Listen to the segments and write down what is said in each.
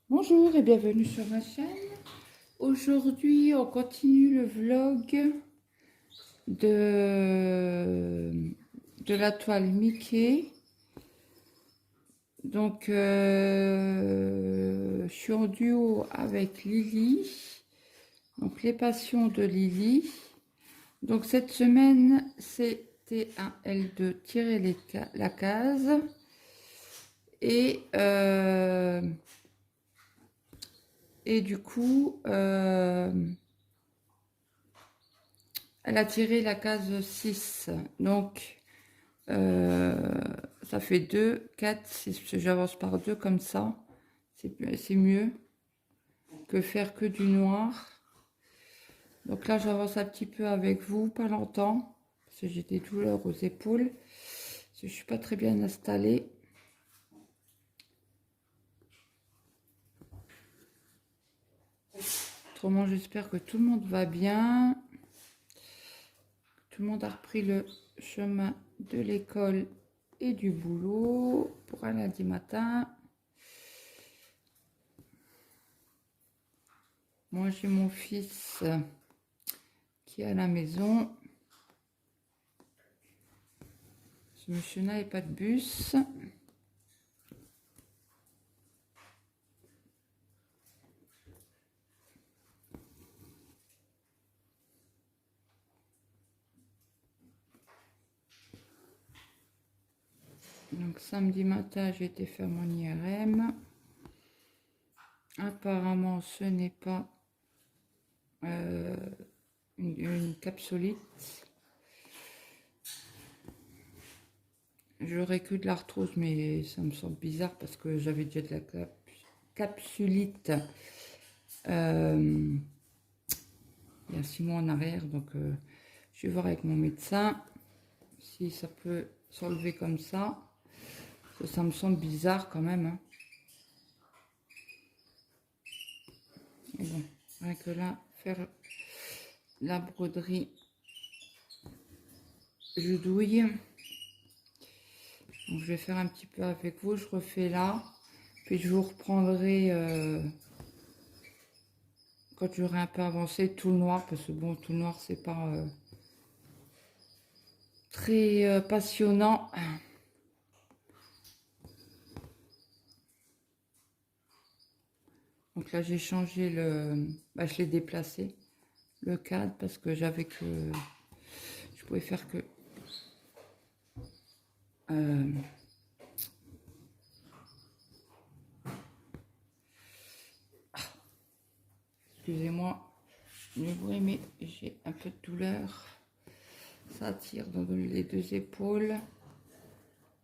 Bonjour et bienvenue sur ma chaîne. Aujourd'hui, on continue le vlog de la toile Mickey. Donc, je suis en duo avec Lily. Donc, les passions de Lily. Donc, cette semaine, c'était un L2 tirer la case. Et du coup, elle a tiré la case 6. Donc, ça fait 2, 4, 6. J'avance par 2 comme ça. C'est mieux que faire que du noir. Donc là, j'avance un petit peu avec vous, pas longtemps. Parce que j'ai des douleurs aux épaules. Parce que je ne suis pas très bien installée. Autrement, j'espère que tout le monde va bien. Tout le monde a repris le chemin de l'école et du boulot pour un lundi matin. Moi, j'ai mon fils qui est à la maison. Ce monsieur n'avait pas de bus. Donc samedi matin, j'ai été faire mon IRM. Apparemment, ce n'est pas une capsulite. J'aurais que de l'arthrose, mais ça me semble bizarre parce que j'avais déjà de la capsulite il y a 6 mois en arrière. Donc, je vais voir avec mon médecin si ça peut s'enlever comme ça. Ça me semble bizarre quand même. Hein. Et bon, rien que là, faire la broderie, je douille. Donc, je vais faire un petit peu avec vous. Je refais là. Puis je vous reprendrai quand j'aurai un peu avancé tout le noir. Parce que bon, tout le noir, c'est pas très passionnant. Donc là, j'ai changé le... Bah, je l'ai déplacé, le cadre, parce que j'avais que... Je pouvais faire que... Excusez-moi le bruit, mais j'ai un peu de douleur. Ça tire dans les deux épaules.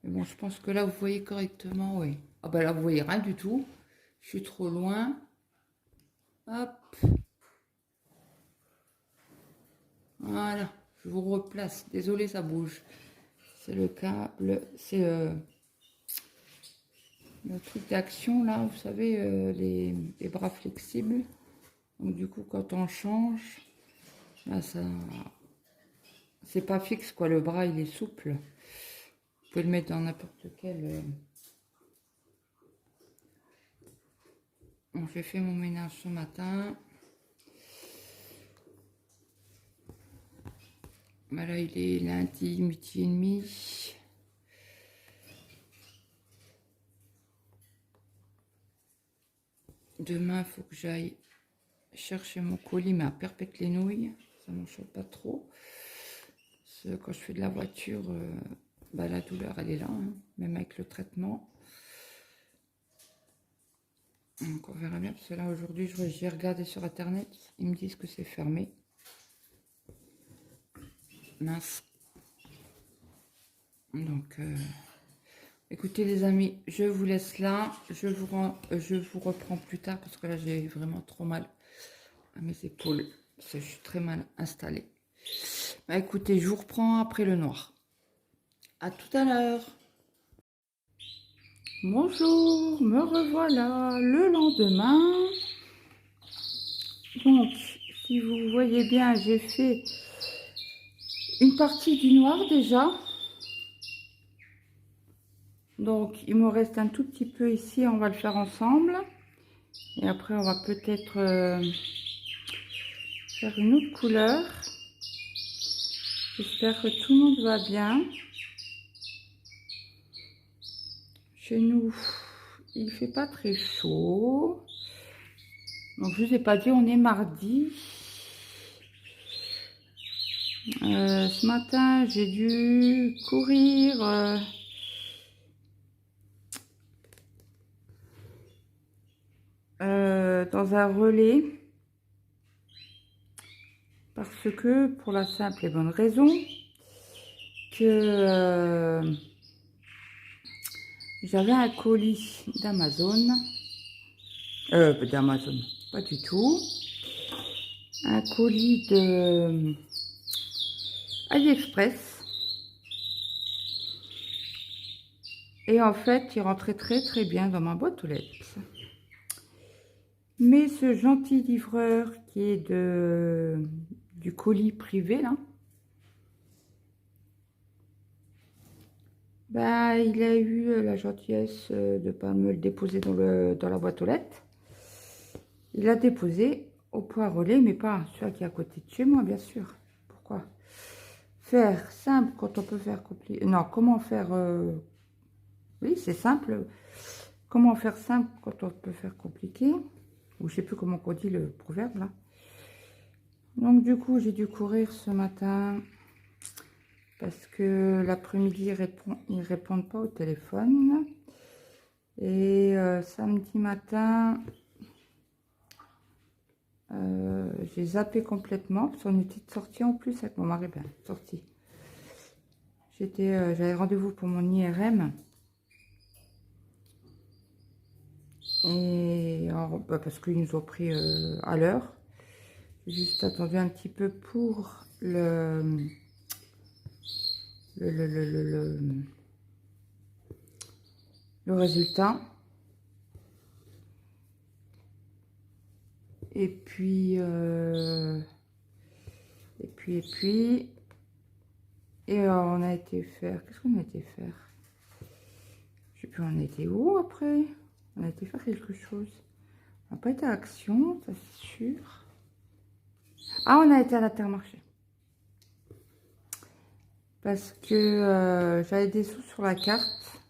Mais bon, je pense que là, vous voyez correctement, oui. Ah bah là, vous voyez rien du tout. Je suis trop loin. Hop. Voilà. Je vous replace. Désolé, ça bouge. C'est le câble. C'est le truc d'action, là. Vous savez, les bras flexibles. Donc, du coup, quand on change, là, ça... C'est pas fixe, quoi. Le bras, il est souple. Vous pouvez le mettre dans n'importe quel... Bon, j'ai fait mon ménage ce matin. Voilà, il est lundi, midi et demi. Demain, il faut que j'aille chercher mon colis, mais à Perpète-les-Nouilles. Ça ne m'enchaîne pas trop. Parce que quand je fais de la voiture, bah, la douleur, elle est là, hein, même avec le traitement. Donc on verra bien, parce que là, aujourd'hui, j'ai regardé sur Internet. Ils me disent que c'est fermé. Mince. Donc... écoutez les amis, je vous laisse là, je vous reprends plus tard parce que là j'ai vraiment trop mal à mes épaules, parce que je suis très mal installée. Bah écoutez, je vous reprends après le noir. À tout à l'heure. Bonjour, me revoilà le lendemain. Donc, si vous voyez bien, j'ai fait une partie du noir déjà. Donc, il me reste un tout petit peu ici, on va le faire ensemble. Et après, on va peut-être faire une autre couleur. J'espère que tout le monde va bien. Chez nous, il fait pas très chaud. Donc, je vous ai pas dit, on est mardi. Ce matin, j'ai dû courir dans un relais parce que, pour la simple et bonne raison que j'avais un colis d'Amazon, pas du tout, un colis de AliExpress, et en fait, il rentrait très bien dans ma boîte aux lettres. Mais ce gentil livreur qui est du colis privé, là, bah, il a eu la gentillesse de ne pas me le déposer dans la boîte aux lettres. Il l'a déposé au point relais, mais pas celui qui est à côté de chez moi, bien sûr. Pourquoi faire simple quand on peut faire compliqué? Non, comment faire... oui, c'est simple. Comment faire simple quand on peut faire compliqué? Ou je sais plus comment on dit le proverbe, là. Donc, du coup, j'ai dû courir ce matin parce que l'après-midi, ils répondent pas au téléphone. Et samedi matin, j'ai zappé complètement parce qu'on était sorti en plus avec mon mari, ben, sorti. J'avais rendez-vous pour mon IRM. Et alors, bah, parce qu'ils nous ont pris à l'heure. J'ai juste attendu un petit peu pour le résultat. Et puis, on a été faire, qu'est-ce qu'on a été faire? Je sais plus, on a été où après? On a été faire quelque chose. On n'a pas été à Action, ça c'est sûr. Ah, on a été à l'Intermarché. Parce que j'avais des sous sur la carte.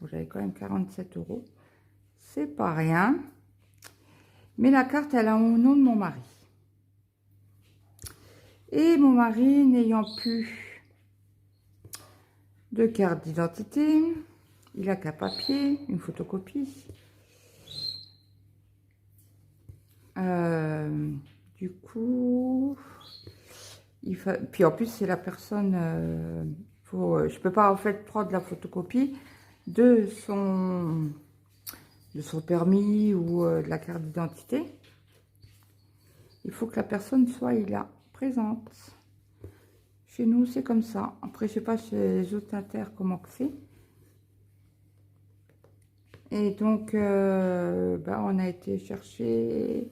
Bon, j'avais quand même 47 €. C'est pas rien. Mais la carte, elle a au nom de mon mari. Et mon mari, n'ayant plus de carte d'identité, il a qu'un papier, une photocopie. Du coup, puis en plus, c'est la personne... je peux pas en fait prendre la photocopie de son permis ou de la carte d'identité. Il faut que la personne soit là, présente. Chez nous, c'est comme ça. Après, je sais pas chez les autres inter comment que c'est. Et donc, on a été chercher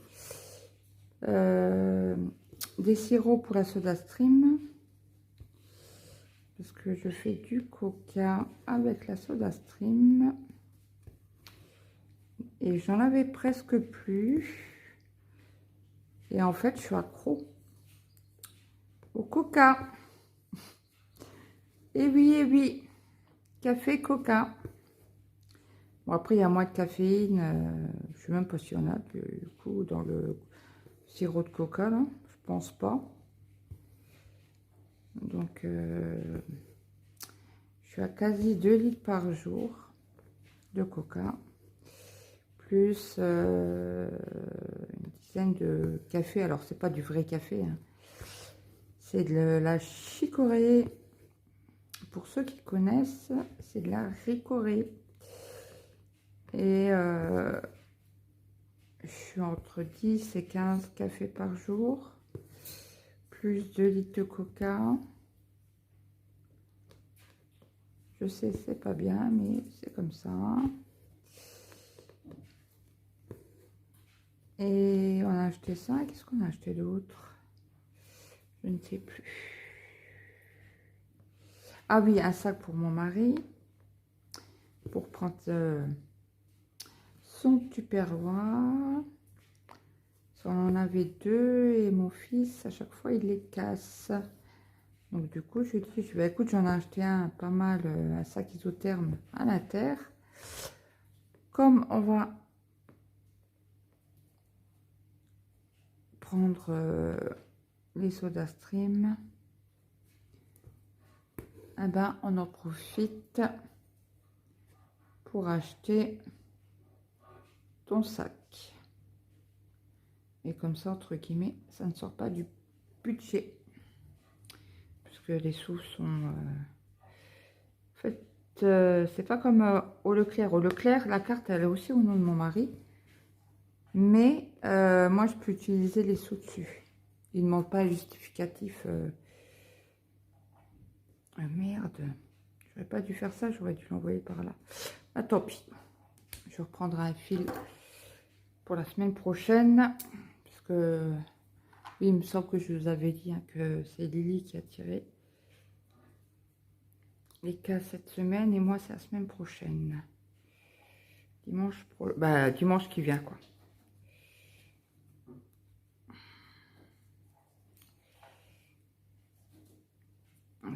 des sirops pour la soda stream. Parce que je fais du coca avec la soda stream. Et j'en avais presque plus. Et en fait, je suis accro au coca. Et oui, café, coca. Bon, après, il y a moins de caféine. Je ne sais même pas s'il y en a, du coup, dans le sirop de coca, là. Je pense pas. Donc, je suis à quasi 2 litres par jour de coca. Plus une dizaine de café. Alors, c'est pas du vrai café, hein. C'est de la chicorée. Pour ceux qui connaissent, c'est de la ricorée. Et je suis entre 10 et 15 cafés par jour. Plus 2 litres de coca. Je sais, c'est pas bien, mais c'est comme ça. Et on a acheté ça. Qu'est-ce qu'on a acheté d'autre? Je ne sais plus. Ah oui, un sac pour mon mari. Pour prendre son tupperware. On en avait deux et mon fils, à chaque fois, il les casse. Donc, du coup, je dis, écoute, j'en ai acheté un pas mal, un sac isotherme à la terre. Comme on va prendre les soda stream, eh ben, on en profite pour acheter ton sac. Et comme ça, entre guillemets, ça ne sort pas du budget. Parce que les sous sont... En fait, c'est pas comme au Leclerc. Au Leclerc, la carte, elle est aussi au nom de mon mari. Mais moi, je peux utiliser les sous dessus. Il ne demande pas un justificatif. Ah merde. J'aurais pas dû faire ça, j'aurais dû l'envoyer par là. Ah, tant pis. Je reprendrai un fil pour la semaine prochaine. Parce que, oui, il me semble que je vous avais dit hein, que c'est Lily qui a tiré les cas cette semaine. Et moi, c'est la semaine prochaine. Dimanche, dimanche qui vient, quoi.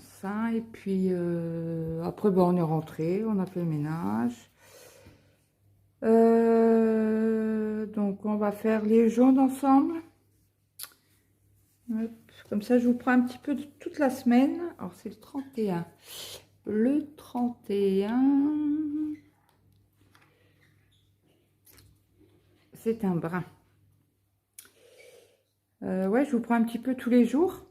Ça, et puis après, on est rentré, on a fait le ménage. Donc, on va faire les jaunes ensemble. Hop. Comme ça, je vous prends un petit peu de toute la semaine. Alors, c'est le 31. Le 31, c'est un brun. Ouais, je vous prends un petit peu tous les jours.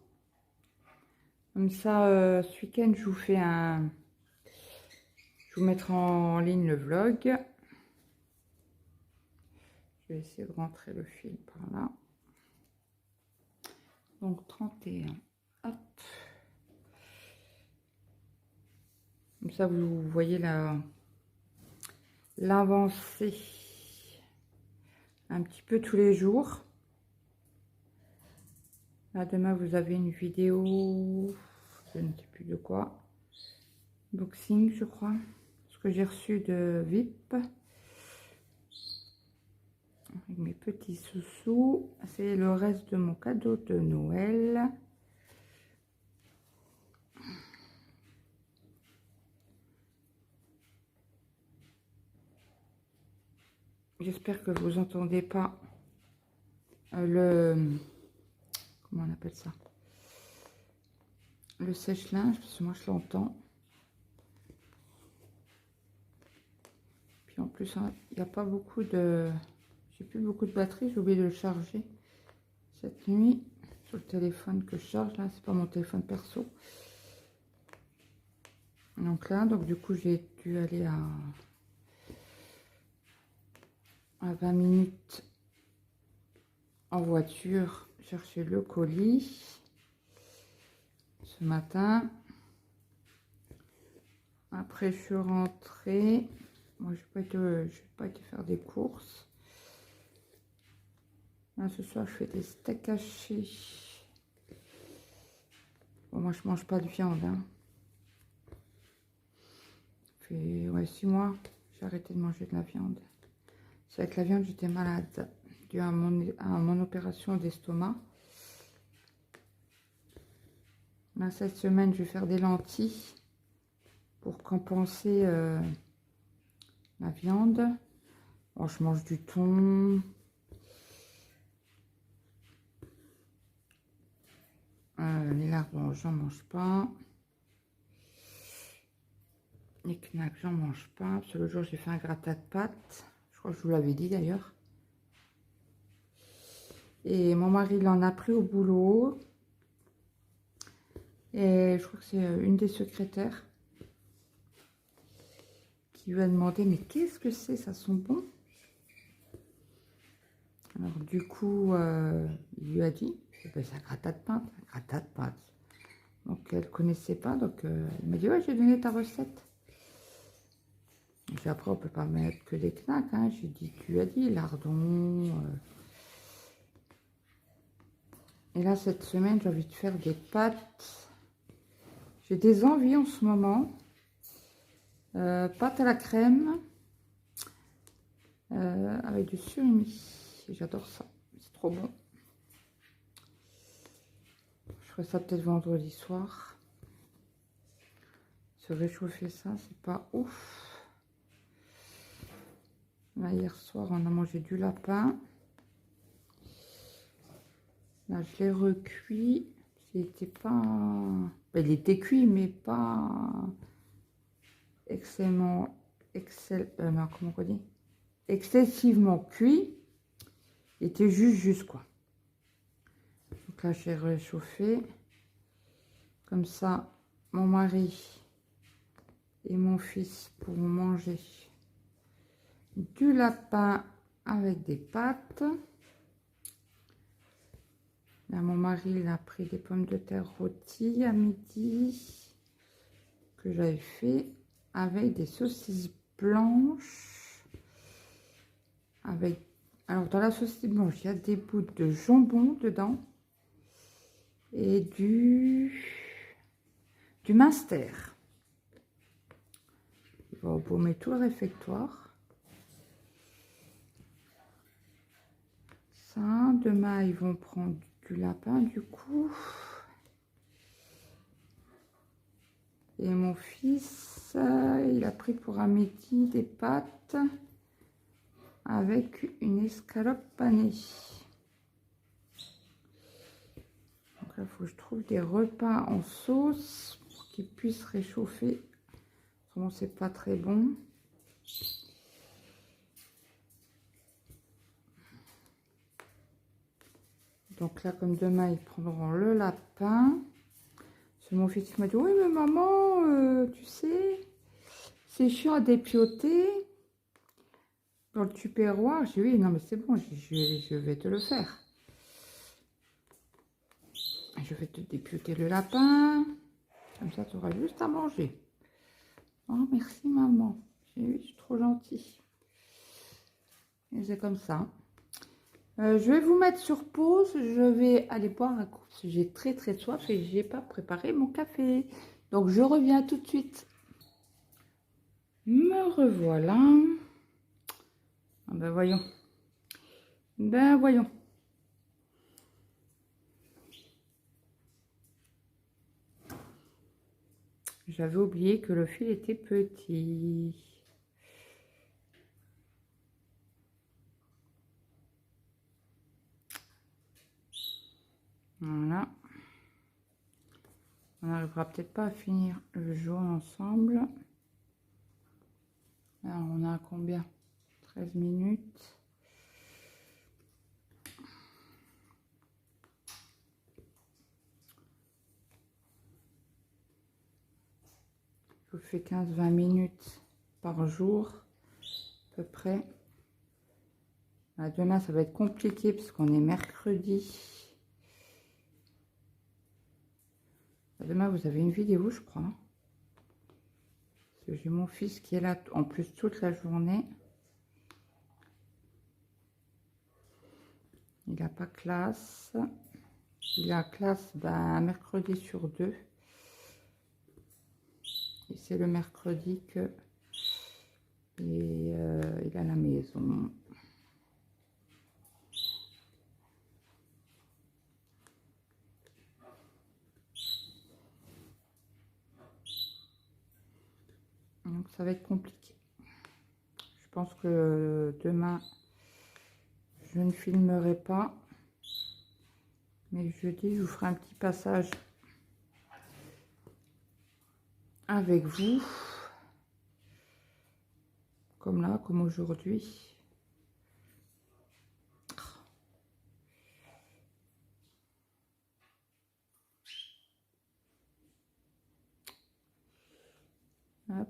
Comme ça, ce week-end, je vous fais un... Je vous mettrai en ligne le vlog. Je vais essayer de rentrer le fil par là. Donc 31. Hop. Comme ça, vous voyez l'avancée un petit peu tous les jours. Là, demain, vous avez une vidéo, je ne sais plus de quoi. Boxing, je crois. Ce que j'ai reçu de VIP. Avec mes petits sous-sous. C'est le reste de mon cadeau de Noël. J'espère que vous entendez pas le... Comment on appelle ça? Le sèche-linge, parce que moi je l'entends. Puis en plus, il n'y a pas beaucoup de... J'ai plus beaucoup de batterie, j'ai oublié de le charger cette nuit sur le téléphone que je charge. Là, c'est pas mon téléphone perso. Donc là, du coup, j'ai dû aller à 20 minutes en voiture chercher le colis ce matin. Après, je suis rentrée. Moi, je n'ai pas été faire des courses. Là, ce soir, je fais des steaks hachés. Bon, moi, je mange pas de viande. Hein. Ça fait 6 mois, j'ai arrêté de manger de la viande. C'est avec la viande, j'étais malade. Dû à mon opération d'estomac. Là, cette semaine, je vais faire des lentilles pour compenser la viande. Bon, je mange du thon. Les lardons, j'en mange pas. Les knacks, j'en mange pas. Parce que le jour, j'ai fait un gratin de pâtes. Je crois que je vous l'avais dit d'ailleurs. Et mon mari, il en a pris au boulot. Et je crois que c'est une des secrétaires qui lui a demandé, mais qu'est-ce que c'est? Ça sent bon? Alors du coup, il lui a dit, ben, c'est un gratin de pâtes, un gratin de pâtes. Donc elle ne connaissait pas, donc elle m'a dit, ouais, j'ai donné ta recette. Et puis après, on ne peut pas mettre que des knacks, hein. J'ai dit, tu as dit, lardons. Et là, cette semaine, j'ai envie de faire des pâtes. J'ai des envies en ce moment. Pâtes à la crème. avec du surimi. J'adore ça, c'est trop bon. Je ferai ça peut-être vendredi soir. Se réchauffer ça, c'est pas ouf. Là, hier soir, on a mangé du lapin. Là, je l'ai recuit. Il était pas... Ben, il était cuit, mais pas excellemment... non, comment on dit? Excessivement cuit. Il était juste quoi. Donc là, j'ai réchauffé. Comme ça, mon mari et mon fils pourront manger du lapin avec des pâtes. Là, mon mari, il a pris des pommes de terre rôties à midi que j'avais fait avec des saucisses blanches. Alors, dans la saucisse blanche, il y a des bouts de jambon dedans et du minster. Il va embaumer tout le réfectoire. Ça, demain, ils vont prendre du lapin, du coup. Et mon fils, il a pris pour un midi des pâtes avec une escalope panée. Donc là, il faut que je trouve des repas en sauce pour qu'ils puissent réchauffer. Autrement, c'est pas très bon. Donc là, comme demain, ils prendront le lapin. C'est mon fils qui m'a dit, oui, mais maman, tu sais, c'est chiant à dépioter dans le tupperware. J'ai dit, oui, non, mais c'est bon, je vais te le faire. Je vais te dépioter le lapin. Comme ça, tu auras juste à manger. Oh, merci, maman. Je suis trop gentille. Et c'est comme ça. Je vais vous mettre sur pause. Je vais aller boire un coup. J'ai très soif et j'ai pas préparé mon café. Donc, je reviens tout de suite. Me revoilà. Ah ben, voyons. Ben, voyons. J'avais oublié que le fil était petit. Voilà. On n'arrivera peut-être pas à finir le jaune ensemble. Alors, on a combien? 13 minutes. Je fais 15-20 minutes par jour, à peu près. Là, demain, ça va être compliqué parce qu'on est mercredi. Là, demain, vous avez une vidéo, je crois. Parce que j'ai mon fils qui est là en plus toute la journée. Il n'a pas classe. Il a classe un mercredi sur 2. Et c'est le mercredi que il est à la maison. Donc ça va être compliqué. Je pense que demain, je ne filmerai pas. Mais jeudi, je vous ferai un petit passage avec vous. Comme là, comme aujourd'hui. Hop.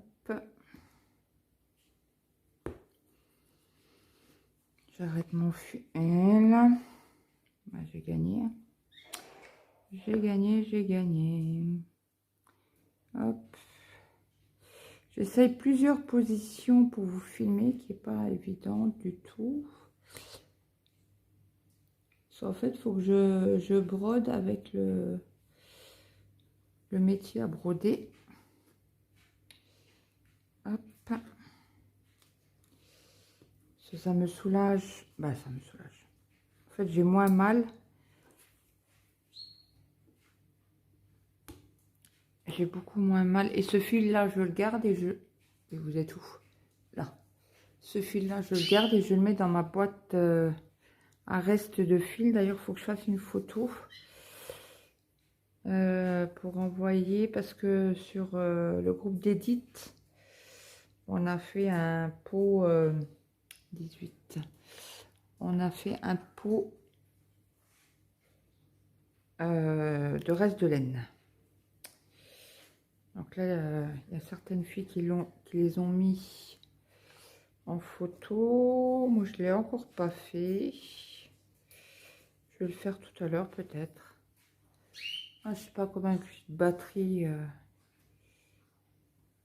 J'arrête mon fil. Bah, j'ai gagné. J'ai gagné. Hop. J'essaye plusieurs positions pour vous filmer, qui n'est pas évident du tout. En fait, il faut que je brode avec le métier à broder. Hop. Ça me soulage. Bah, ça me soulage. En fait, j'ai moins mal. J'ai beaucoup moins mal. Et ce fil-là, je le garde et je... Et vous êtes où? Là. Ce fil-là, je le garde et je le mets dans ma boîte à reste de fil. D'ailleurs, il faut que je fasse une photo pour envoyer. Parce que sur le groupe d'Edith, on a fait un pot 18. On a fait un pot de reste de laine. Donc là, il y a certaines filles qui les ont mis en photo. Moi, je ne l'ai encore pas fait. Je vais le faire tout à l'heure, peut-être. Ah, je ne suis pas convaincue de batterie.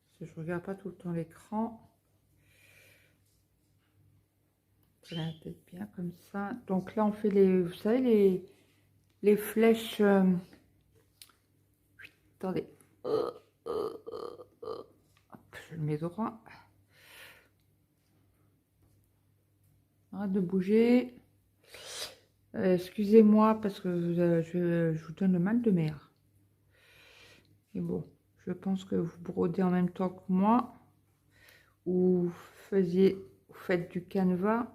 Parce que je regarde pas tout le temps l'écran. Ça va peut-être bien comme ça. Donc là, on fait les, vous savez, les flèches. Attendez. Hop, je le mets droit. Arrête de bouger. Excusez-moi parce que je vous donne le mal de mer. Et bon, je pense que vous brodez en même temps que moi. Ou vous faites du canevas,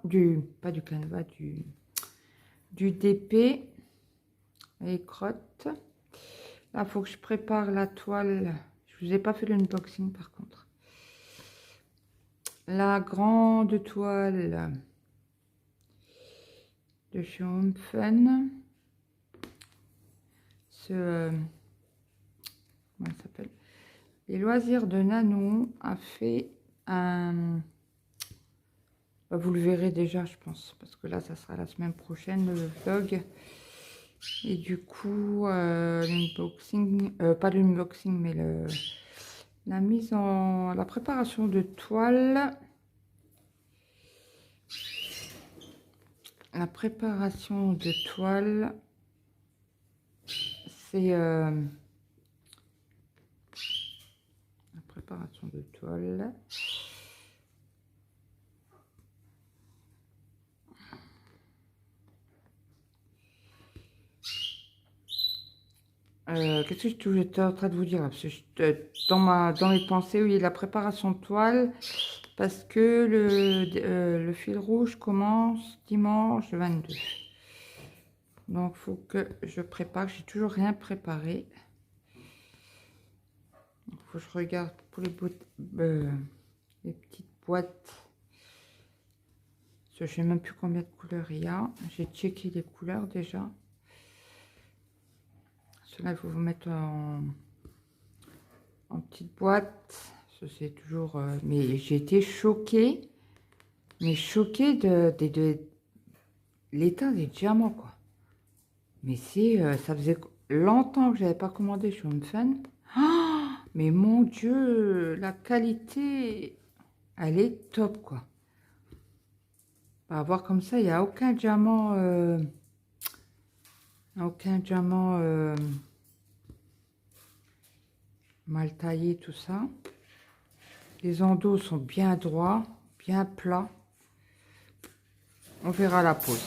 pas du canevas, du DP. Les crottes. Là, il faut que je prépare la toile. Je vous ai pas fait l'unboxing par contre. La grande toile de chez Home Fun. Comment ça s'appelle? Les loisirs de Nanou a fait un... Vous le verrez déjà, je pense, parce que là, ça sera la semaine prochaine, le vlog. Et du coup, l'unboxing, pas l'unboxing, mais la mise en... la préparation de toile. La préparation de toile, c'est... la préparation de toile... qu'est-ce que j'étais en train de vous dire là, parce que dans mes pensées, oui, la préparation de toile, parce que le fil rouge commence dimanche 22. Donc, il faut que je prépare. J'ai toujours rien préparé. Il faut que je regarde pour les petites boîtes. Je ne sais même plus combien de couleurs il y a. J'ai checké les couleurs déjà. Cela, il faut vous mettre en petite boîte. Ça, c'est toujours... mais j'ai été choquée. Mais choquée de l'état des diamants, quoi. Mais c'est... ça faisait longtemps que j'avais pas commandé chez Home Fun. Ah, mais mon Dieu, la qualité, elle est top, quoi. On va voir comme ça, il n'y a aucun diamant... mal taillé, tout ça. Les endos sont bien droits, bien plats. On verra la pose.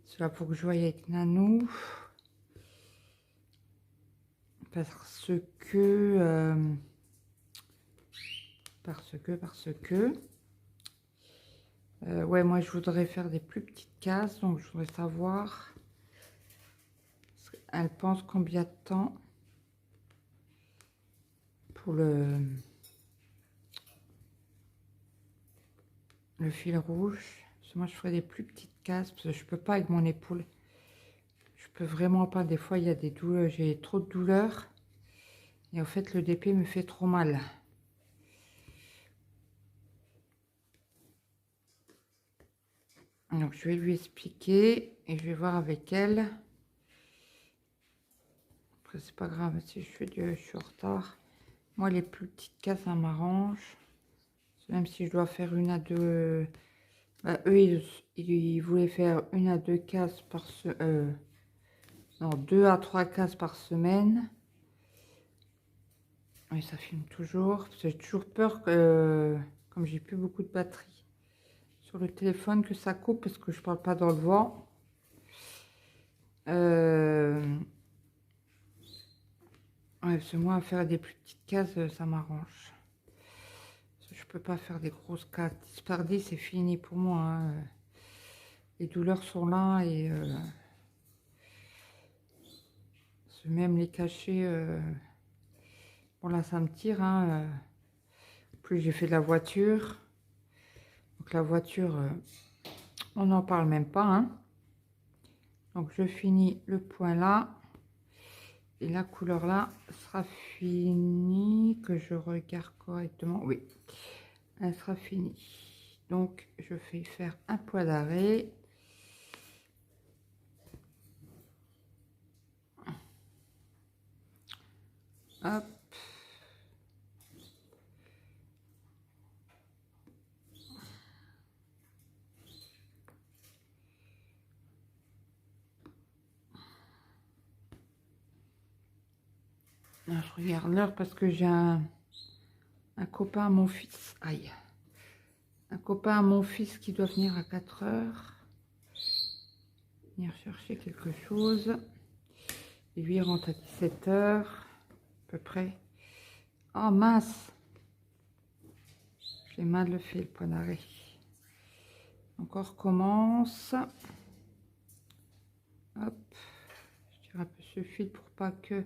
Cela pour que je voie avec Nanou. Parce que... ouais, moi je voudrais faire des plus petites cases. Donc je voudrais savoir... Elle pense combien de temps pour le fil rouge. Parce que moi je ferai des plus petites cases parce que je peux pas avec mon épaule. Je peux vraiment pas. Des fois il y a des douleurs, j'ai trop de douleurs. Et en fait le DP me fait trop mal. Donc je vais lui expliquer et je vais voir avec elle. Après c'est pas grave si je suis en retard. Moi les plus petites cases ça m'arrange. Même si je dois faire une à deux... Bah, eux ils voulaient faire une à deux cases par non, 2 à 3 cases par semaine. Oui, ça filme toujours. J'ai toujours peur que, comme j'ai plus beaucoup de batterie sur le téléphone que ça coupe parce que je parle pas dans le vent. Ouais, parce que moi, faire des plus petites cases, ça m'arrange. Je peux pas faire des grosses cases. 10 par 10, c'est fini pour moi, hein. Les douleurs sont là et même les cacher. Bon, là, ça me tire, hein. Plus j'ai fait de la voiture. Donc la voiture, on n'en parle même pas, hein. Donc je finis le point là. Et la couleur là sera finie. Que je regarde correctement. Oui, elle sera finie. Donc je fais faire un point d'arrêt. Hop. Là, je regarde l'heure parce que j'ai un copain à mon fils. Aïe. Un copain à mon fils qui doit venir à 4 heures. Venir chercher quelque chose. Et lui il rentre à 17 heures. À peu près. Oh mince. J'ai mal fait le point d'arrêt. Donc on recommence. Hop. Je tire un peu ce fil pour pas que...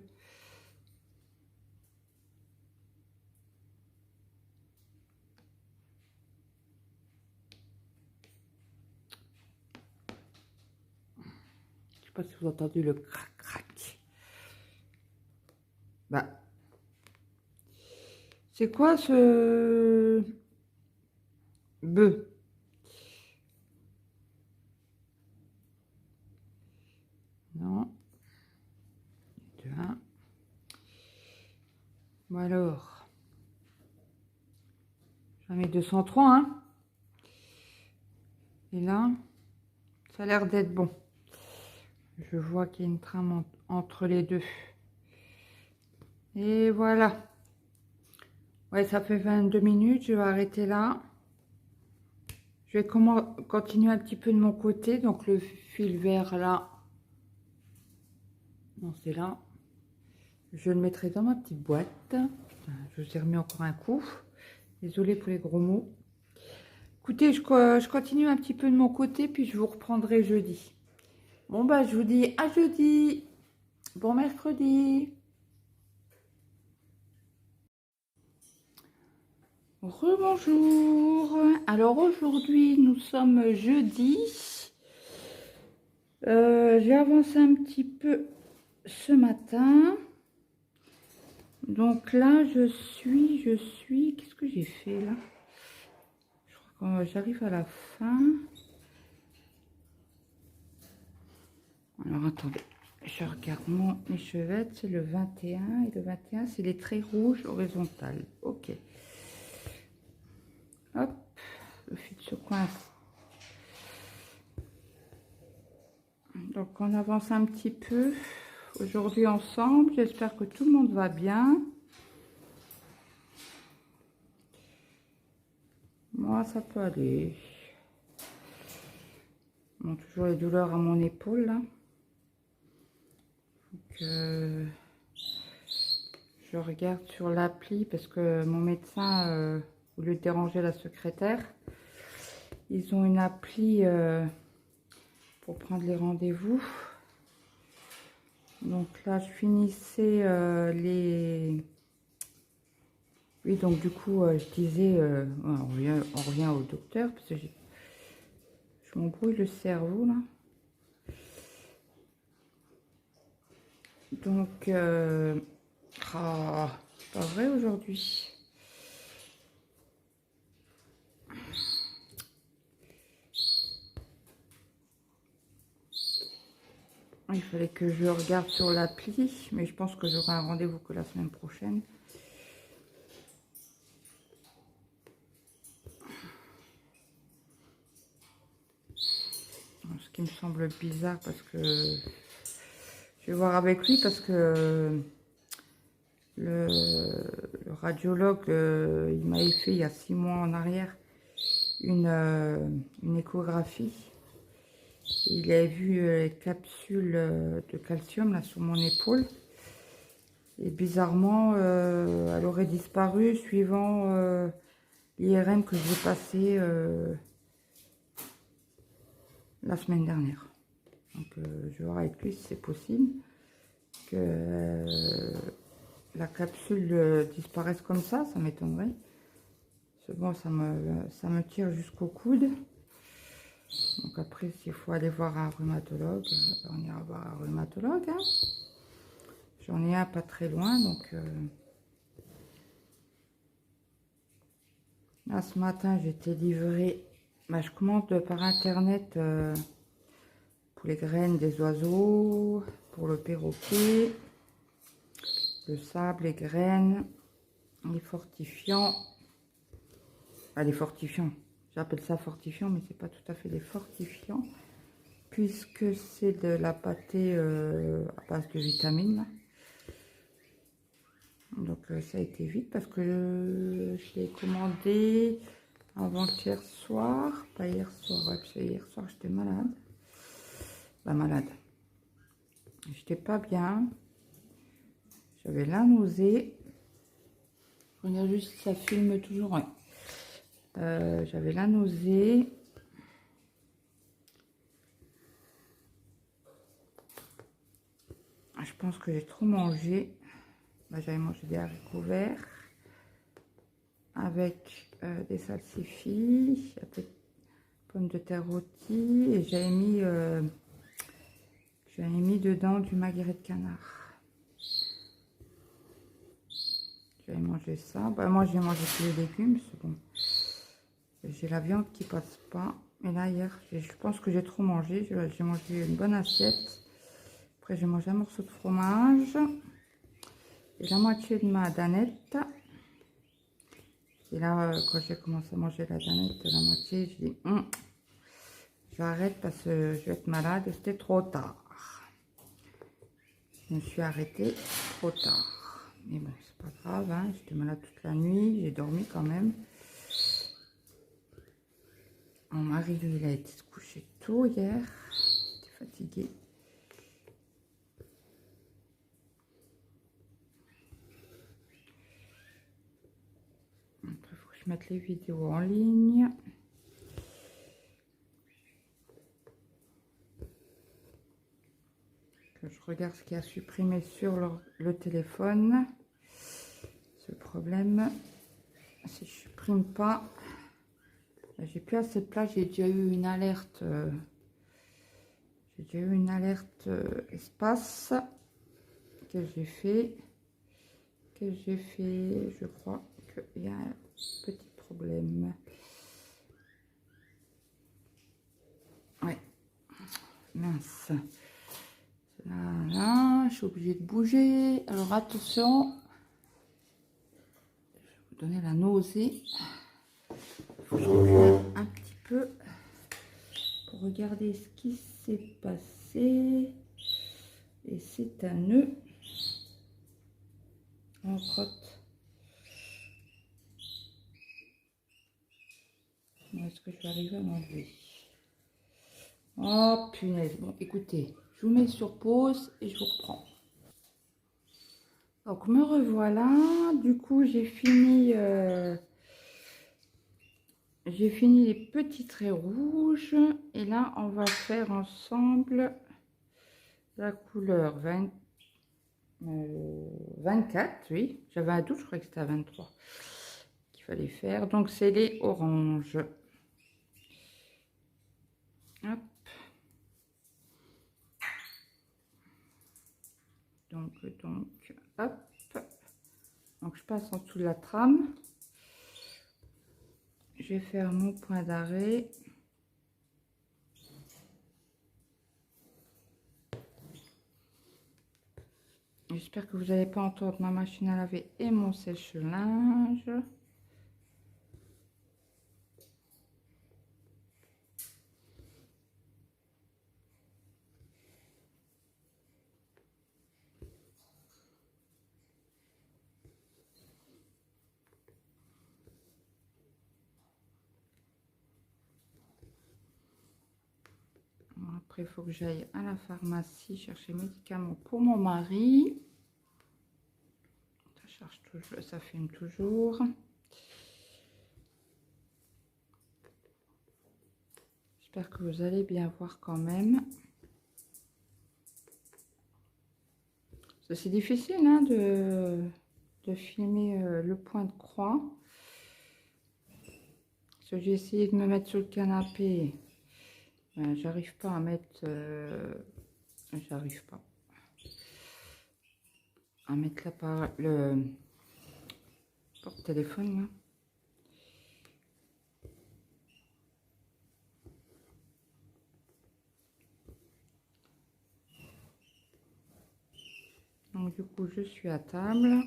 Je sais pas si vous entendez le crac crac. Bah. C'est quoi ce... bœuf? Non. 2, 1. Bon alors. J'en mets 203, hein. Et là, ça a l'air d'être bon. Je vois qu'il y a une trame entre les deux. Et voilà. Ouais, ça fait 22 minutes. Je vais arrêter là. Je vais continuer un petit peu de mon côté. Donc le fil vert là. Non, c'est là. Je le mettrai dans ma petite boîte. Putain, je vous ai remis encore un coup. Désolée pour les gros mots. Écoutez, je continue un petit peu de mon côté, puis je vous reprendrai jeudi. Bon, bah, je vous dis à jeudi. Bon mercredi. Rebonjour. Alors, aujourd'hui, nous sommes jeudi. J'ai avancé un petit peu ce matin. Donc là, je suis... Qu'est-ce que j'ai fait, là? Je crois que j'arrive à la fin. Alors, attendez. Je regarde mon échevette. C'est le 21. Et le 21, c'est les traits rouges horizontales. Ok. Hop. Le fil se coince. Donc, on avance un petit peu aujourd'hui ensemble. J'espère que tout le monde va bien. Moi, ça peut aller. Bon, toujours les douleurs à mon épaule, là. Donc, je regarde sur l'appli parce que mon médecin, au lieu de déranger la secrétaire, ils ont une appli pour prendre les rendez-vous. Donc là, je finissais les... Oui, donc du coup, je disais, on revient au docteur, parce que je m'embrouille le cerveau, là. Donc, c'est pas vrai aujourd'hui. Il fallait que je regarde sur l'appli, mais je pense que j'aurai un rendez-vous que la semaine prochaine. Ce qui me semble bizarre parce que je vais voir avec lui parce que le radiologue, il m'avait fait il y a 6 mois en arrière une échographie. Il a vu les capsules de calcium là sur mon épaule. Et bizarrement, elle aurait disparu suivant l'IRM que j'ai passé la semaine dernière. Donc je vais voir avec lui si c'est possible que la capsule disparaisse comme ça m'étonnerait. Bon, ça me tire jusqu'au coude. Donc après, s'il faut aller voir un rhumatologue, on ira voir un rhumatologue. Hein. J'en ai un pas très loin, donc là ce matin j'ai été livrée. Bah, je commande par internet pour les graines des oiseaux, pour le perroquet, le sable, les graines, les fortifiants. Ah, les fortifiants, j'appelle ça fortifiant, mais c'est pas tout à fait des fortifiants, puisque c'est de la pâtée à base de vitamines. Donc ça a été vite parce que je l'ai commandé avant-hier soir, pas hier soir, ouais, parce que hier soir j'étais malade. Bah malade. J'étais pas bien. J'avais la nausée. Regarde juste, ça filme toujours, ouais. J'avais la nausée. Je pense que j'ai trop mangé. Bah, j'avais mangé des haricots verts avec des salsifis, un peu de pommes de terre rôties et j'avais mis dedans du magret de canard. J'avais mangé ça. Bah, moi j'ai mangé tous les légumes, c'est bon. J'ai la viande qui passe pas. Mais là hier, je pense que j'ai trop mangé. J'ai mangé une bonne assiette. Après j'ai mangé un morceau de fromage et la moitié de ma danette. Et là, quand j'ai commencé à manger la danette, la moitié, je dis j'arrête parce que je vais être malade et c'était trop tard. Je me suis arrêtée trop tard. Mais bon, c'est pas grave, hein. J'étais malade toute la nuit, j'ai dormi quand même. Mon mari, lui, il a été se coucher tôt hier. Il était fatigué. Après, il faut que je mette les vidéos en ligne. Que je regarde ce qu'il y a supprimé sur le téléphone. Ce problème, si je supprime pas, j'ai plus assez de place. J'ai déjà eu une alerte. Espace que j'ai fait. Je crois qu'il y a un petit problème. Ouais, mince. Là, je suis obligée de bouger. Alors attention, je vais vous donner la nausée. Il faut que je recule un petit peu pour regarder ce qui s'est passé. Et c'est un nœud en crotte. Est-ce que je vais arriver à m'enlever? Oh punaise. Bon, écoutez, je vous mets sur pause et je vous reprends. Donc me revoilà. Du coup, j'ai fini les petits traits rouges. Et là, on va faire ensemble la couleur 24. Oui, j'avais un doute, je croyais que c'était à 23 qu'il fallait faire. Donc, c'est les oranges. Hop. Donc, hop. Donc, je passe en dessous de la trame. Je vais faire mon point d'arrêt. J'espère que vous n'allez pas entendre ma machine à laver et mon sèche-linge. Après, il faut que j'aille à la pharmacie chercher mes médicaments pour mon mari. Ça charge toujours, ça filme toujours. J'espère que vous allez bien voir quand même. C'est difficile hein, de filmer le point de croix. Parce que j'ai essayé de me mettre sur le canapé. Ben, j'arrive pas à mettre... j'arrive pas à mettre le porte-téléphone là. Donc du coup je suis à table.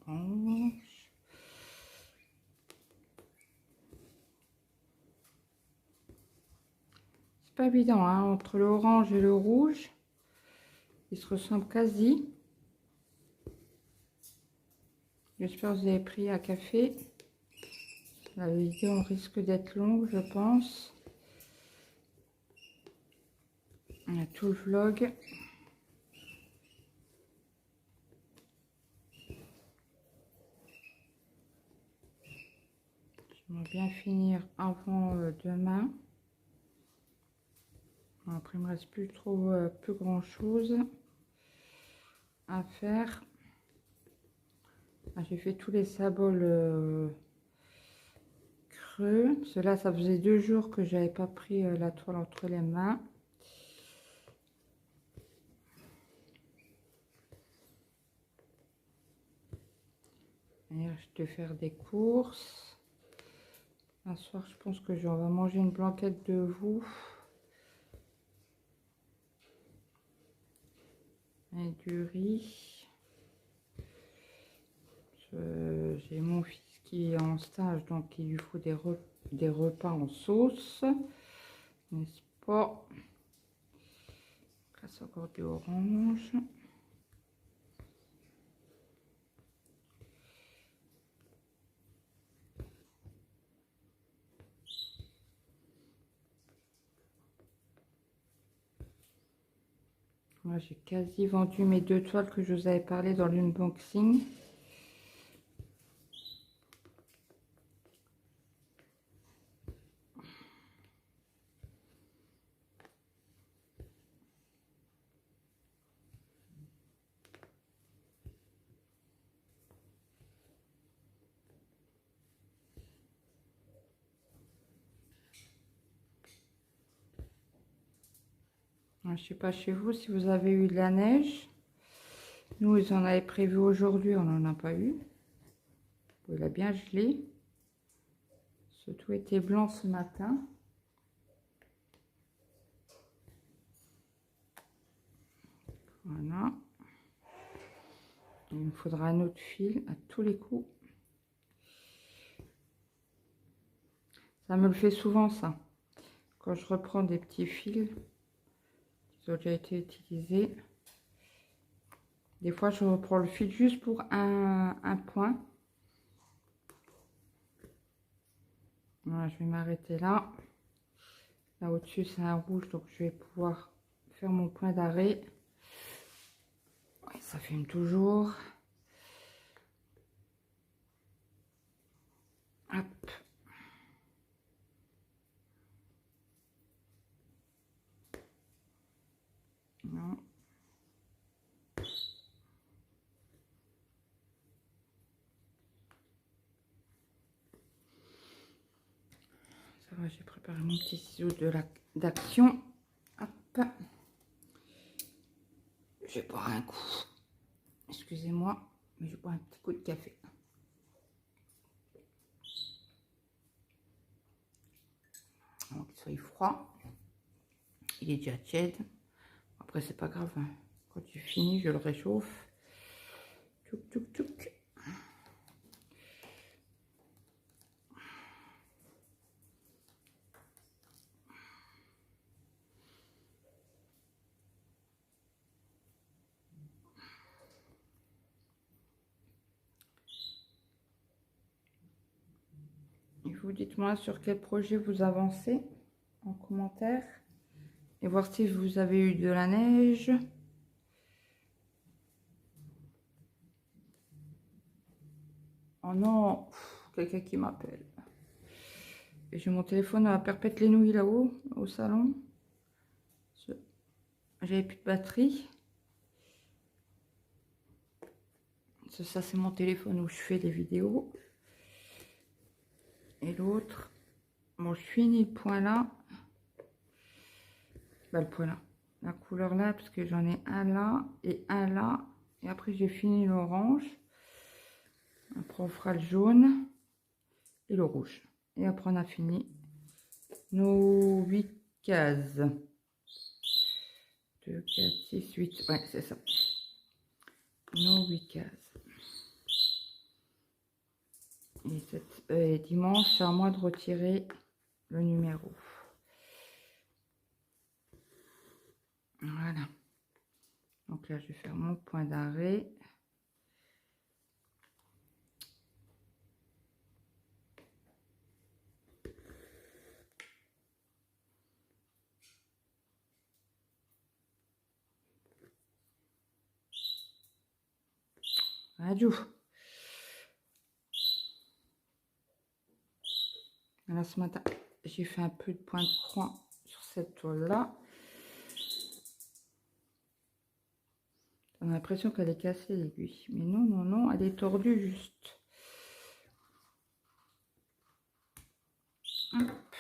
Orange. C'est pas évident hein, entre l'orange et le rouge. Ils se ressemblent quasi. J'espère que vous avez pris un café. La vidéo risque d'être longue, je pense. On a tout le vlog. J'aimerais bien finir avant demain. Après, il me reste plus trop, plus grand chose à faire. J'ai fait tous les sabots creux. Cela, ça faisait 2 jours que j'avais pas pris la toile entre les mains. Et je vais faire des courses. Un soir, je pense que on va manger une blanquette de veau. Et du riz. J'ai mon fils qui est en stage, donc il lui faut des repas en sauce. N'est-ce pas? Là, c'est encore du orange. Moi, j'ai quasi vendu mes 2 toiles que je vous avais parlé dans l'unboxing. Je ne sais pas chez vous si vous avez eu de la neige. Nous, ils en avaient prévu aujourd'hui, on n'en a pas eu. Il a bien gelé. Ce tout était blanc ce matin. Voilà. Il me faudra un autre fil à tous les coups. Ça me le fait souvent, ça. Quand je reprends des petits fils qui ont déjà été utilisés. Des fois, je reprends le fil juste pour un point. Voilà, je vais m'arrêter là. Là au-dessus, c'est un rouge, donc je vais pouvoir faire mon point d'arrêt. Ouais, ça filme toujours. Hop. Non. Ça va, j'ai préparé mon petit ciseau d'action. Hop. Je vais boire un coup. Excusez-moi, mais je bois un petit coup de café. Alors qu'il soit froid. Il est déjà tiède. Après, c'est pas grave. Hein. Quand tu finis, je le réchauffe. Tchouk, tchouk, tchouk. Et vous dites-moi sur quel projet vous avancez en commentaire. Et voir si vous avez eu de la neige. Oh non, quelqu'un qui m'appelle. Et j'ai mon téléphone à perpète les nouilles là-haut, au salon. J'avais plus de batterie. Ça, c'est mon téléphone où je fais des vidéos. Et l'autre, bon, je finis le point là. Bah, le point là. La couleur là, parce que j'en ai un là et un là. Et après, j'ai fini l'orange. Après, on fera le jaune et le rouge. Et après, on a fini nos 8 cases. 2, 4, 6, 8. Ouais, c'est ça. Nos 8 cases. Et dimanche, c'est à moi de retirer le numéro. Voilà. Donc là, je vais faire mon point d'arrêt. Adieu. Là, ce matin, j'ai fait un peu de point de croix sur cette toile-là. On a l'impression qu'elle est cassée, l'aiguille. Mais non, non, non, elle est tordue juste. Hop.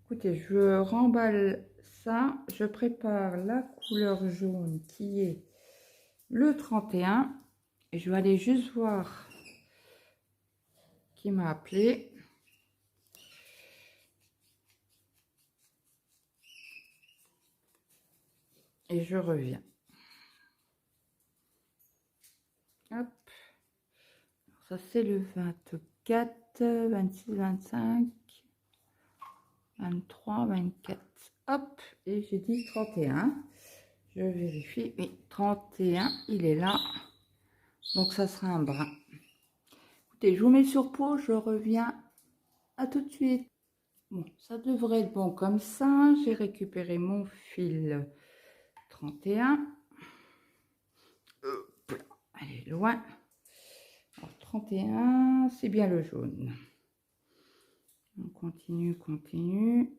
Écoutez, je remballe ça. Je prépare la couleur jaune qui est le 31. Et je vais aller juste voir qui m'a appelé. Et je reviens. Hop. Ça, c'est le 24, 26, 25, 23, 24. Hop. Et j'ai dit 31. Je vérifie. Oui, 31, il est là. Donc, ça sera un brun. Écoutez, je vous mets sur pause. Je reviens. À tout de suite. Bon, ça devrait être bon comme ça. J'ai récupéré mon fil 31. Elle est loin. Alors, 31, c'est bien le jaune. On continue, continue.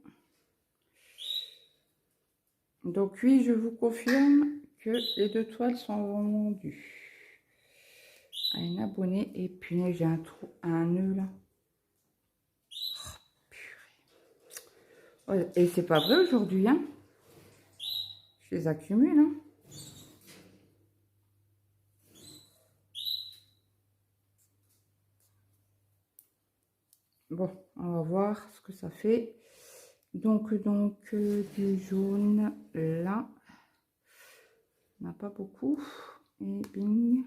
Donc oui, je vous confirme que les 2 toiles sont vendues à une abonnée. Et puis j'ai un trou, un nœud là. Oh, purée. Et c'est pas vrai aujourd'hui, hein. Je les accumule, hein. Bon, on va voir ce que ça fait. Donc du jaune là. On n'a pas beaucoup. Et bing.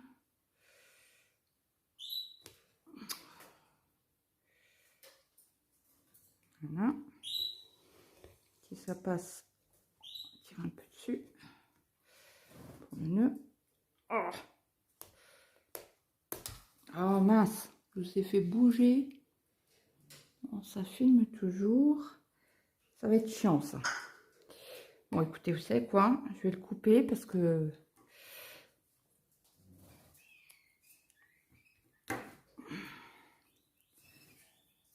Voilà. Si ça passe, on tire un peu dessus. Pour le nœud. Oh, oh mince, je vous ai fait bouger. Bon, ça filme toujours. Ça va être chiant ça. Bon écoutez, vous savez quoi? Je vais le couper parce que...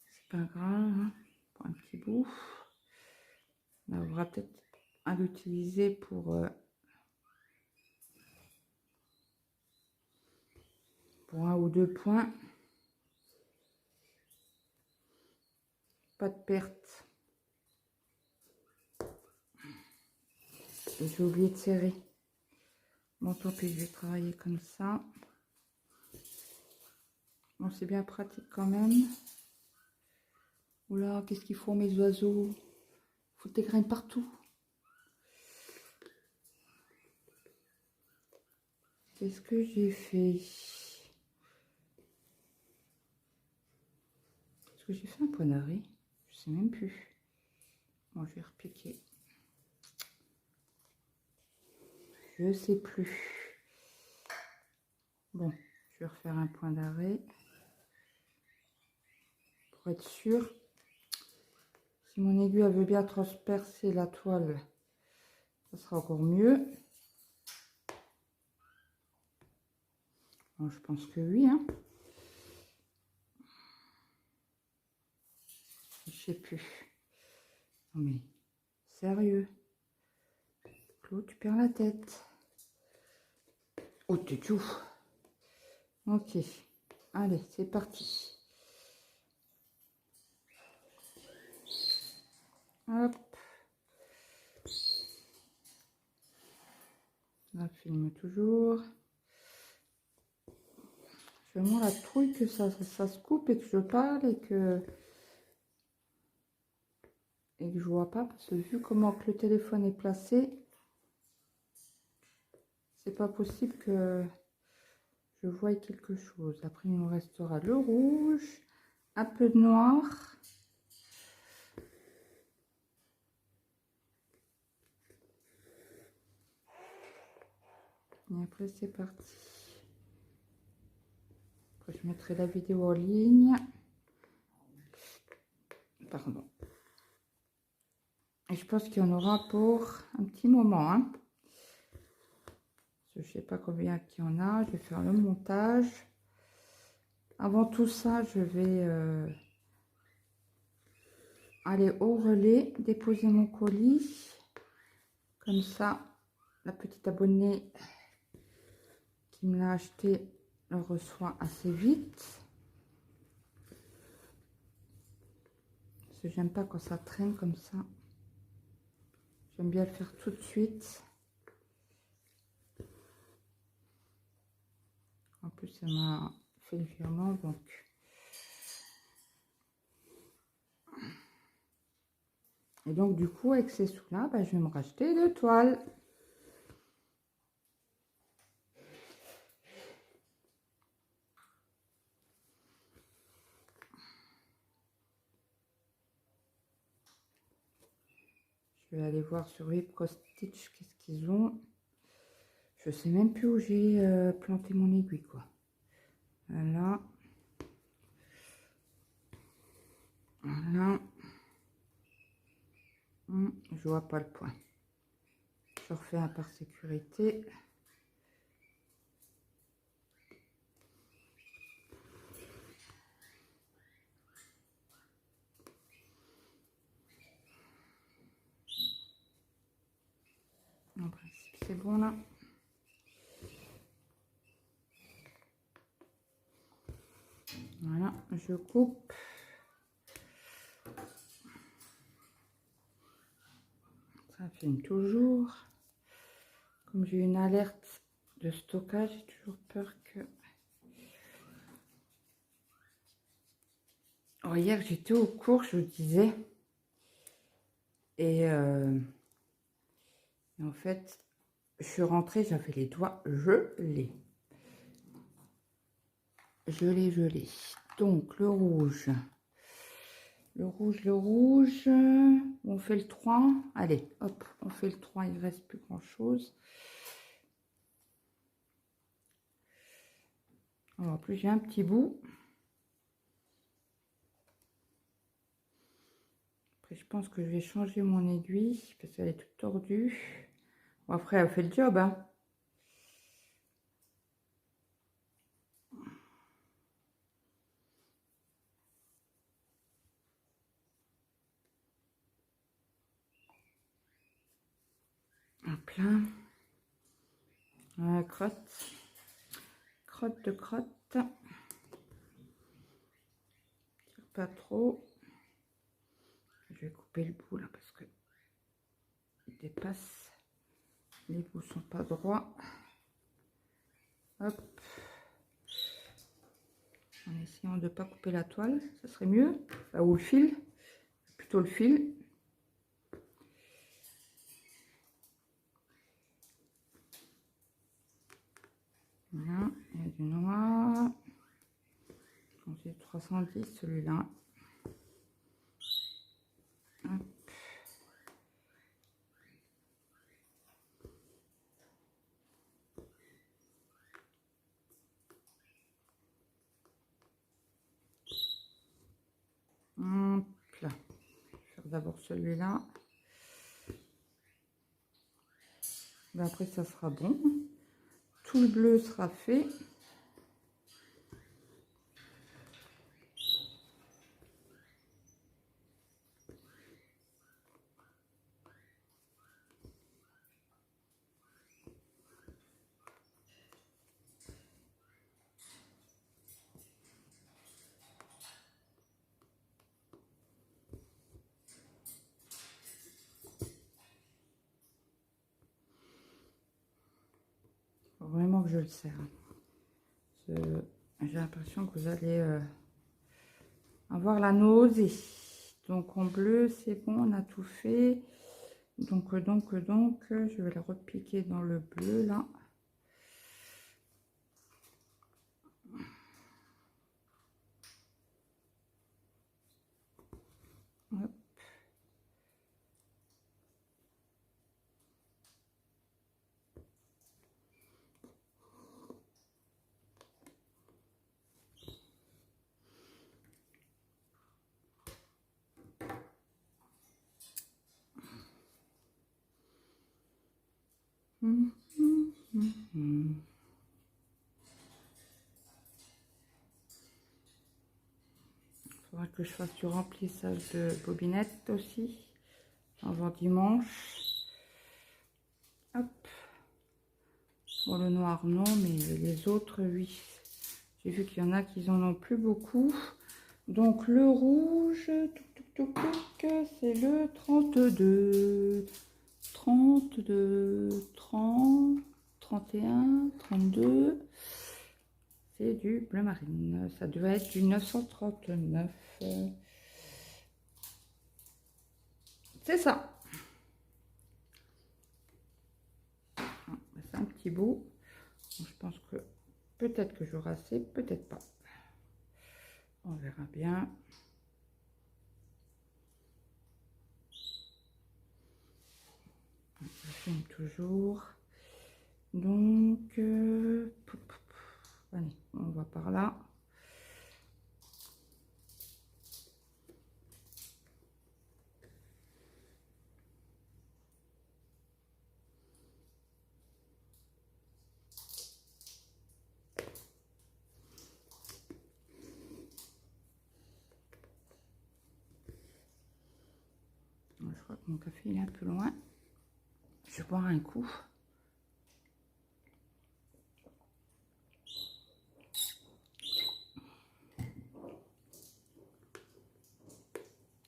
c'est pas grave, hein, pour un petit bout. Là, on aura peut-être à l'utiliser pour un ou deux points. Pas de perte. Et j'ai oublié de serrer. Bon, tant pis, je vais travailler comme ça. Bon, c'est bien pratique quand même. Oula, qu'est-ce qu'ils font mes oiseaux? Faut des graines partout. Qu'est-ce que j'ai fait? Est-ce que j'ai fait un point d'arrêt? Je sais même plus. Bon, je vais repiquer. Je sais plus. Bon, je vais refaire un point d'arrêt. pour être sûr. Si mon aiguille elle veut bien transpercer la toile, ça sera encore mieux. Bon, je pense que oui, hein. Je sais plus. Non mais, sérieux. Claude, tu perds la tête. Oh, t'es tout. Ok. Allez, c'est parti. Hop. Là, filme toujours. J'ai vraiment la trouille que ça se coupe et que je parle et que je vois pas, parce que vu comment que le téléphone est placé, c'est pas possible que je voie quelque chose. Après, il nous restera le rouge, un peu de noir. Et après, c'est parti. Après, je mettrai la vidéo en ligne. Pardon. Et je pense qu'il y en aura pour un petit moment, hein. Je sais pas combien qu'il y en a. Je vais faire le montage. Avant tout ça, je vais aller au relais, déposer mon colis. Comme ça, la petite abonnée qui me l'a acheté le reçoit assez vite. Parce que j'aime pas quand ça traîne comme ça. J'aime bien le faire tout de suite. En plus, ça m'a fait le virement, donc. Et donc, du coup, avec ces sous-là, bah, je vais me racheter deux toiles. Je vais aller voir sur Whip Stitch qu'est-ce qu'ils ont. Je sais même plus où j'ai planté mon aiguille, quoi. Voilà. Voilà. Je vois pas le point. Je refais un par sécurité. En principe, c'est bon là. Voilà, je coupe. Ça filme toujours. Comme j'ai une alerte de stockage, j'ai toujours peur que... Oh, hier, j'étais au cours, je vous disais. Et en fait, je suis rentrée, j'avais les doigts gelés. Gelés. Donc, le rouge. Le rouge. On fait le 3. Allez, hop, on fait le 3. Il ne reste plus grand-chose. En plus, j'ai un petit bout. Après, je pense que je vais changer mon aiguille parce qu'elle est toute tordue. Bon, après, elle fait le job, hein. Hop là. Crotte. Crotte de crotte. Tire pas trop. Je vais couper le bout là parce que il dépasse. Les bouts sont pas droits. Hop. En essayant de ne pas couper la toile, ça serait mieux. Enfin, ou le fil. Plutôt le fil. Voilà, il y a du noir. C'est 310 celui-là. là. Je vais faire d'abord celui-là. Après, ça sera bon. Tout le bleu sera fait. Faut vraiment que je le serre. J'ai l'impression que vous allez avoir la nausée. Donc en bleu, c'est bon, on a tout fait. Donc, je vais le repiquer dans le bleu là. Hop. Faudra que je fasse du remplissage de bobinette aussi avant dimanche. Hop. Pour le noir non, mais les autres oui. J'ai vu qu'il y en a qui en ont plus beaucoup. Donc le rouge, c'est le 32, 32, 30, 31, 32. C'est du bleu marine. Ça devait être du 939. C'est ça. C'est un petit bout. Donc, je pense que peut-être que j'aurai assez, peut-être pas. On verra bien. Je filme toujours. Donc, allez, on va par là. Je crois que mon café il est un peu loin. Je vais boire un coup.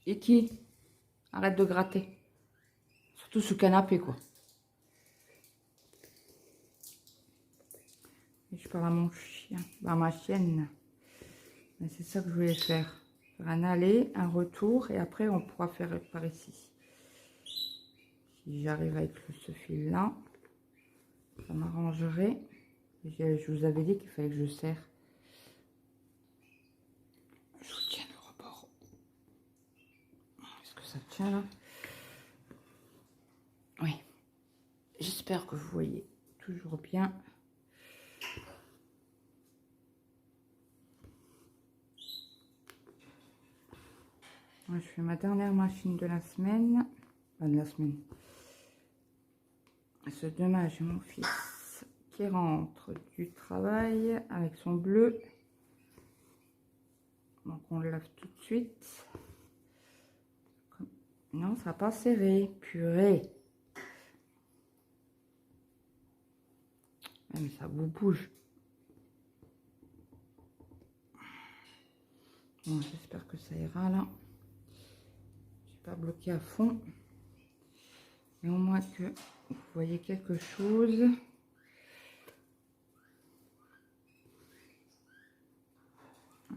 Et qui? Arrête de gratter. Surtout ce canapé, quoi. Et je parle à mon chien, à ma chienne. C'est ça que je voulais faire. Faire un aller, un retour, et après on pourra faire par ici. Si j'arrive avec ce fil-là, ça m'arrangerait. Je vous avais dit qu'il fallait que je serre. Je vous tiens le rebord. Est-ce que ça tient là? Oui. J'espère que vous voyez toujours bien. Je fais ma dernière machine de la semaine. Enfin, de la semaine. Ce demain, j'ai mon fils qui rentre du travail avec son bleu. Donc, on le lave tout de suite. Non, ça n'a pas serré. Purée. Mais ça vous bouge. Bon, j'espère que ça ira là. Je n'ai pas bloqué à fond. Mais au moins que vous voyez quelque chose.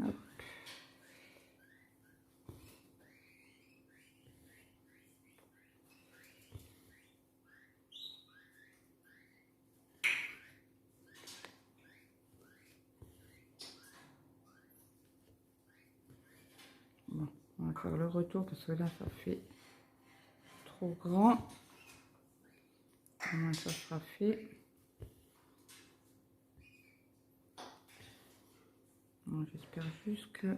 Hop. Bon, on va faire le retour parce que là, ça fait trop grand. Au moins, ça sera fait. Bon, j'espère juste que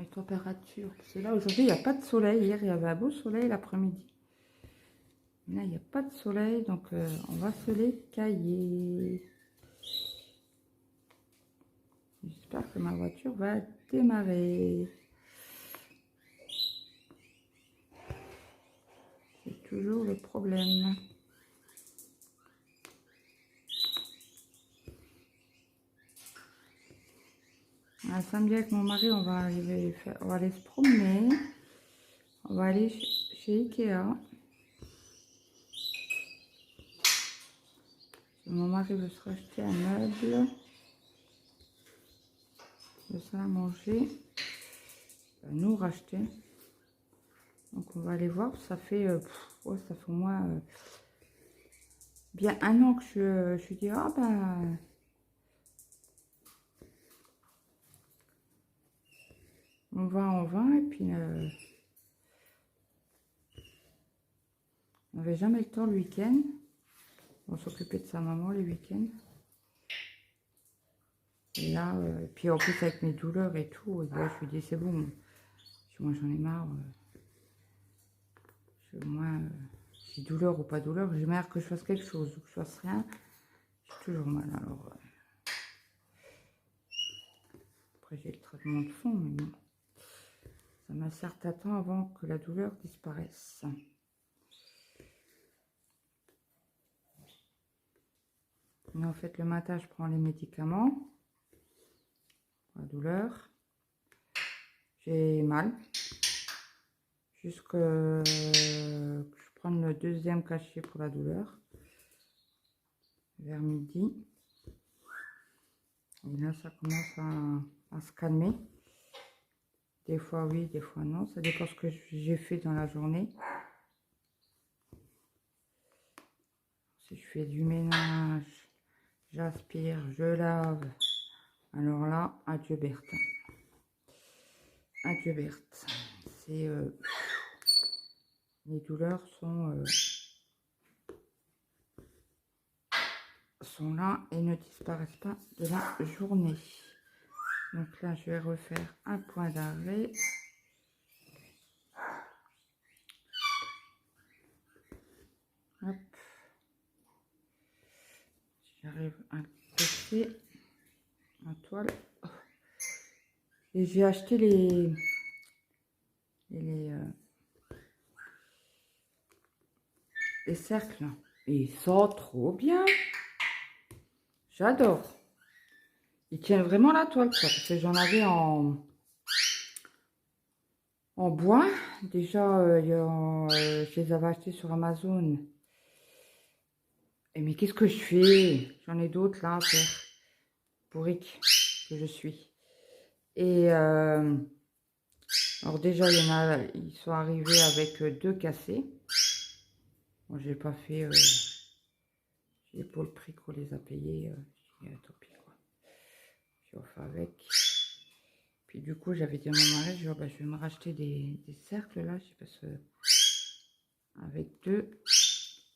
les températures. Parce que là, aujourd'hui, il n'y a pas de soleil. Hier, il y avait un beau soleil l'après-midi. Là, il n'y a pas de soleil, donc on va se les cailler. J'espère que ma voiture va démarrer. C'est toujours le problème. Un samedi avec mon mari, on va aller se promener. On va aller chez Ikea. Mon mari veut se racheter un meuble. De ça à manger. Nous racheter. Donc on va aller voir. Ça fait, ouais, ça fait au moins bien un an que je suis dit, ah ben... On va, et puis on n'avait jamais le temps le week-end. On s'occupait de sa maman les week-ends. Et là, puis en plus avec mes douleurs et tout, là, je lui dis c'est bon, moi j'en ai marre. Moi, j'ai douleur ou pas douleur, j'ai marre que je fasse quelque chose ou que je fasse rien. J'ai toujours mal, alors... Après j'ai le traitement de fond, mais bon. Ça met un certain temps avant que la douleur disparaisse. Mais en fait, le matin, je prends les médicaments pour la douleur. J'ai mal. Jusque je prends le deuxième cachet pour la douleur. Vers midi. Et là, ça commence à se calmer. Des fois oui, des fois non. Ça dépend ce que j'ai fait dans la journée. Si je fais du ménage, j'aspire, je lave. Alors là, adieu Berthe. Adieu Berthe. C'est... les douleurs sont là et ne disparaissent pas de la journée. Donc là, je vais refaire un point d'arrêt. Hop. J'arrive à passer en toile. Et j'ai acheté les cercles. Et ils sont trop bien. J'adore. Ils tiennent vraiment la toile, quoi. Parce que j'en avais en bois. Déjà, je les avais achetés sur Amazon. Et mais qu'est-ce que je fais? J'en ai d'autres là à faire. Bourrique que je suis. Et alors déjà, il y en a, ils sont arrivés avec 2 cassés. Moi, j'ai pas fait. J'ai pour le prix qu'on les a payés. Tant pis quoi. J'ai offert avec. Puis du coup, j'avais dit à mon mari, je vais me racheter des cercles là, je sais pas avec 2.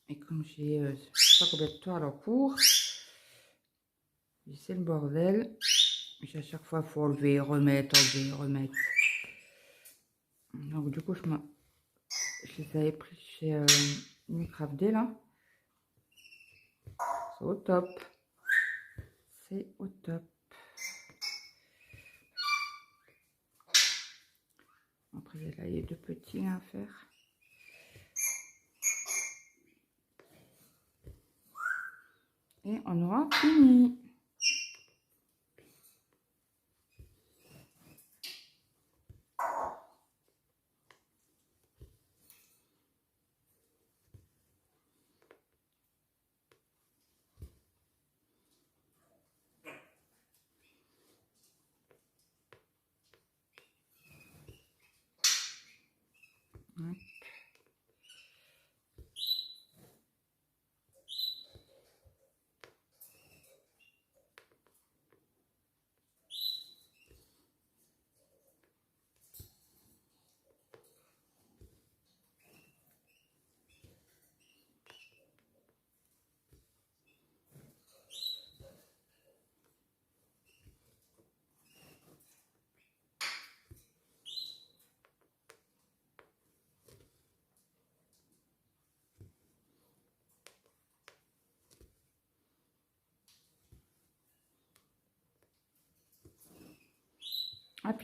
Et comme j'ai, je sais pas combien de toiles en cours, c'est le bordel. À chaque fois, il faut enlever, remettre, enlever, remettre. Donc du coup, je les avais pris chez Micrafd là. C'est au top. C'est au top. Après, là, il y a 2 petits à faire. Et on aura fini. Ouais.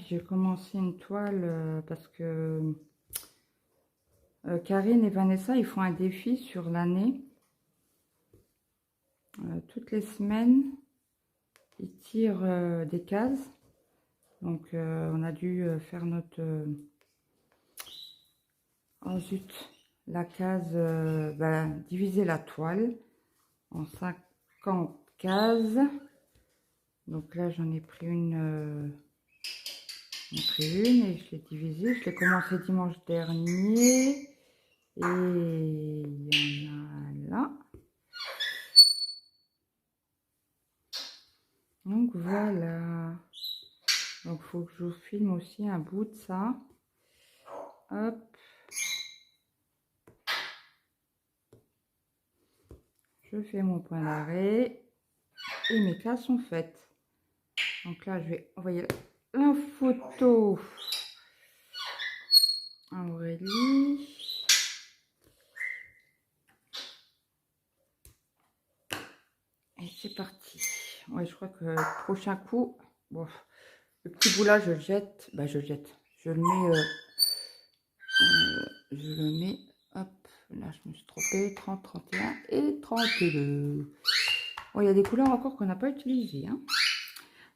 puis j'ai commencé une toile parce que Karine et Vanessa, ils font un défi sur l'année. Toutes les semaines, ils tirent des cases. Donc, on a dû faire notre... oh zut, la case, diviser la toile en 50 cases. Donc là, j'en ai pris une... et je l'ai divisée. Je l'ai commencé dimanche dernier. Et il y en a là. Donc voilà. Donc il faut que je vous filme aussi un bout de ça. Hop. Je fais mon point d'arrêt. Et mes cases sont faites. Donc là, je vais envoyer la photo à Aurélie. Et c'est parti. Ouais, je crois que le prochain coup, bon, le petit bout là, je le jette. Bah, je le jette. Je le mets, hop, là, je me suis trompée. 30, 31 et 32. Bon, il y a des couleurs encore qu'on n'a pas utilisées. Hein.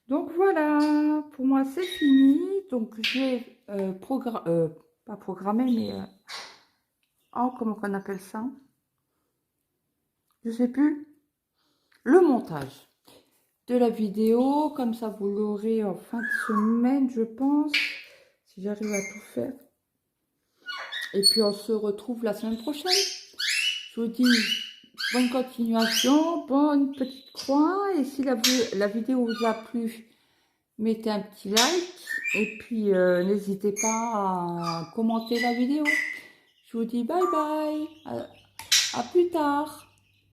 Donc voilà, pour moi, c'est fini. Donc, j'ai pas programmé, mais... oh, comment on appelle ça? Je sais plus. Le montage de la vidéo, comme ça vous l'aurez en fin de semaine, je pense, si j'arrive à tout faire. Et puis on se retrouve la semaine prochaine. Je vous dis bonne continuation, bonne petite croix, et si la vidéo vous a plu, mettez un petit like, et puis n'hésitez pas à commenter la vidéo. Je vous dis bye bye, à plus tard.